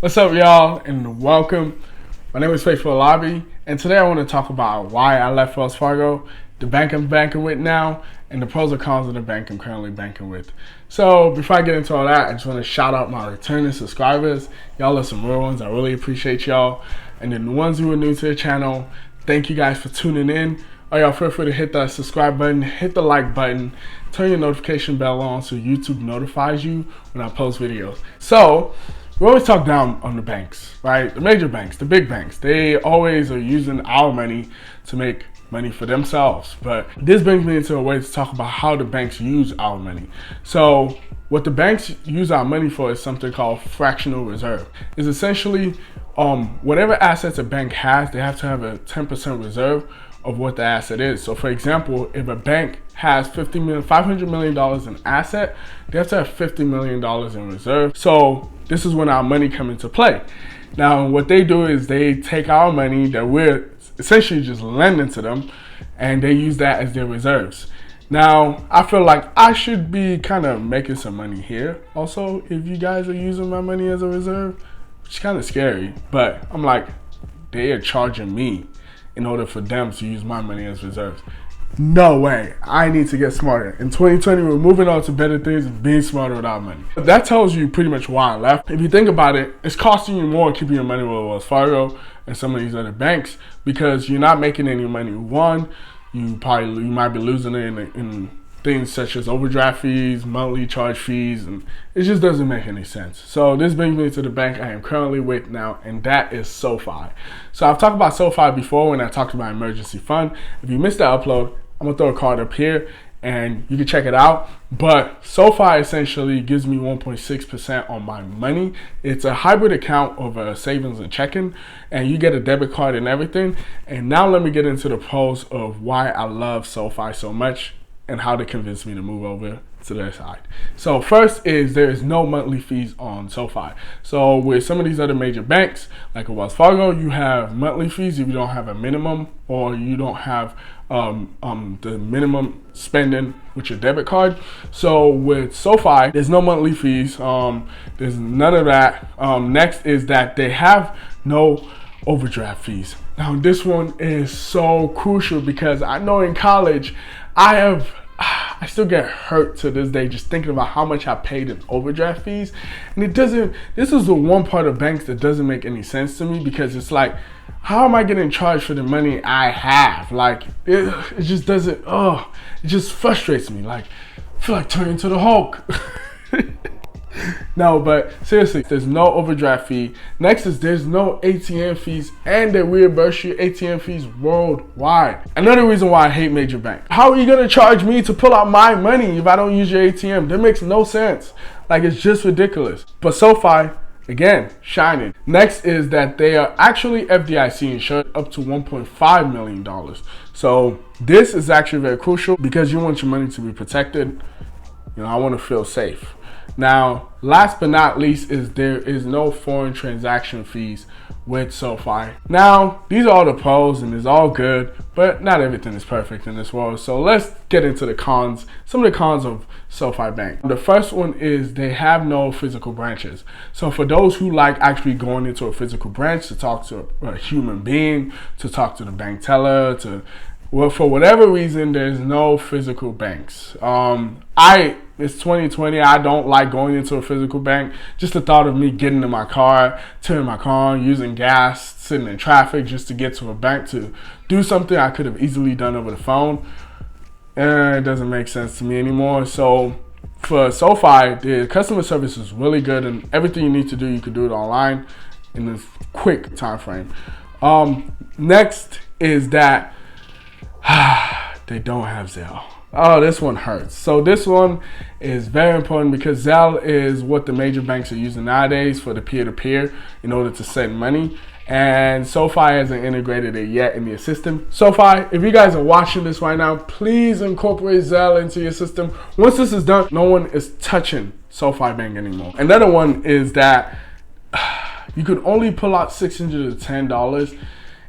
What's up, y'all, and welcome. My name is Faithful Lobby, and today I want to talk about why I left Wells Fargo, the bank I'm banking with now, and the pros and cons of the bank I'm currently banking with. So before I get into all that, I just want to shout out my returning subscribers. Y'all are some real ones. I really appreciate y'all. And then the ones who are new to the channel, thank you guys for tuning in. Y'all feel free to hit that subscribe button, hit the like button, turn your notification bell on so YouTube notifies you when I post videos. So we always talk down on the banks, right? The major banks, the big banks, they always are using our money to make money for themselves. But this brings me into a way to talk about how the banks use our money. So what the banks use our money for is something called fractional reserve. It's essentially whatever assets a bank has, they have to have a 10% reserve of what the asset is. So for example, if a bank has $500 million in asset, they have to have $50 million in reserve. So this is when our money comes into play. Now what they do is they take our money that we're essentially just lending to them, and they use that as their reserves. Now I feel like I should be kind of making some money here also if you guys are using my money as a reserve, which is kind of scary, but I'm like, they are charging me in order for them to use my money as reserves. No way. I need to get smarter. In 2020, we're moving on to better things and being smarter with our money. That tells you pretty much why I left. If you think about it, it's costing you more keeping your money with Wells Fargo and some of these other banks because you're not making any money. One, you might be losing it in things such as overdraft fees, monthly charge fees, and it just doesn't make any sense. So this brings me to the bank I am currently with now, and that is SoFi. So I've talked about SoFi before when I talked about emergency fund. If you missed that upload, I'm gonna throw a card up here and you can check it out. But SoFi essentially gives me 1.6% on my money. It's a hybrid account of a savings and checking, and you get a debit card and everything. And now let me get into the pros of why I love SoFi so much and how they convinced me to move over to their side. So first is there is no monthly fees on SoFi. So with some of these other major banks like a Wells Fargo, you have monthly fees if you don't have a minimum or you don't have the minimum spending with your debit card. So with SoFi, there's no monthly fees. There's none of that. Next is that they have no overdraft fees. Now this one is so crucial because I know in college I still get hurt to this day just thinking about how much I paid in overdraft fees. And this is the one part of banks that doesn't make any sense to me because it's like, how am I getting charged for the money I have? Like, it just doesn't, it just frustrates me. Like, I feel like turning to the Hulk. No, but seriously, there's no overdraft fee. Next is there's no ATM fees, and they reimburse you ATM fees worldwide. Another reason why I hate major banks. How are you gonna charge me to pull out my money if I don't use your ATM? That makes no sense. Like, it's just ridiculous. But SoFi, again, shining. Next is that they are actually FDIC insured up to $1.5 million. So this is actually very crucial because you want your money to be protected. You know, I want to feel safe. Now, last but not least is there is no foreign transaction fees with SoFi. Now, these are all the pros and it's all good, but not everything is perfect in this world. So let's get into the cons, some of the cons of SoFi Bank. The first one is they have no physical branches. So for those who like actually going into a physical branch to talk to a human being, to talk to the bank teller, well, for whatever reason, there's no physical banks. It's 2020. I don't like going into a physical bank. Just the thought of me getting in my car, turning my car on, using gas, sitting in traffic just to get to a bank to do something I could have easily done over the phone. It doesn't make sense to me anymore. So for SoFi, the customer service is really good, and everything you need to do, you can do it online in a quick time frame. Next is that they don't have Zelle. Oh, this one hurts. So this one is very important because Zelle is what the major banks are using nowadays for the peer-to-peer in order to send money. And SoFi hasn't integrated it yet in your system. SoFi, if you guys are watching this right now, please incorporate Zelle into your system. Once this is done, no one is touching SoFi Bank anymore. Another one is that you could only pull out $610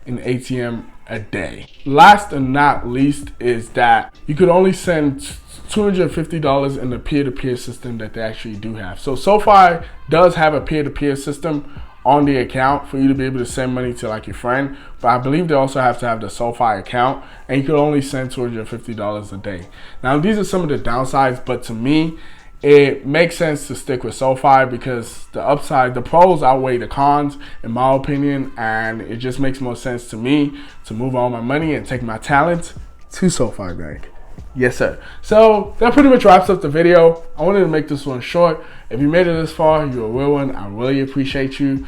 in ATM a day. Last and not least is that you could only send $250 in the peer-to-peer system that they actually do have. So SoFi does have a peer-to-peer system on the account for you to be able to send money to like your friend. But I believe they also have to have the SoFi account, and you can only send $250 a day. Now these are some of the downsides, but to me, it makes sense to stick with SoFi because the pros outweigh the cons, in my opinion, and it just makes more sense to me to move all my money and take my talents to SoFi Bank. Yes, sir. So that pretty much wraps up the video. I wanted to make this one short. If you made it this far, you're a real one. I really appreciate you.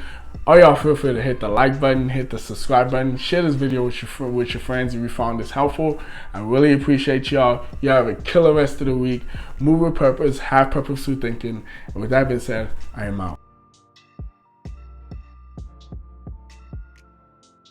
All y'all feel free to hit the like button, hit the subscribe button, share this video with your friends if you found this helpful. I really appreciate y'all. Y'all have a killer rest of the week. Move with purpose, have purposeful thinking. And with that being said, I am out.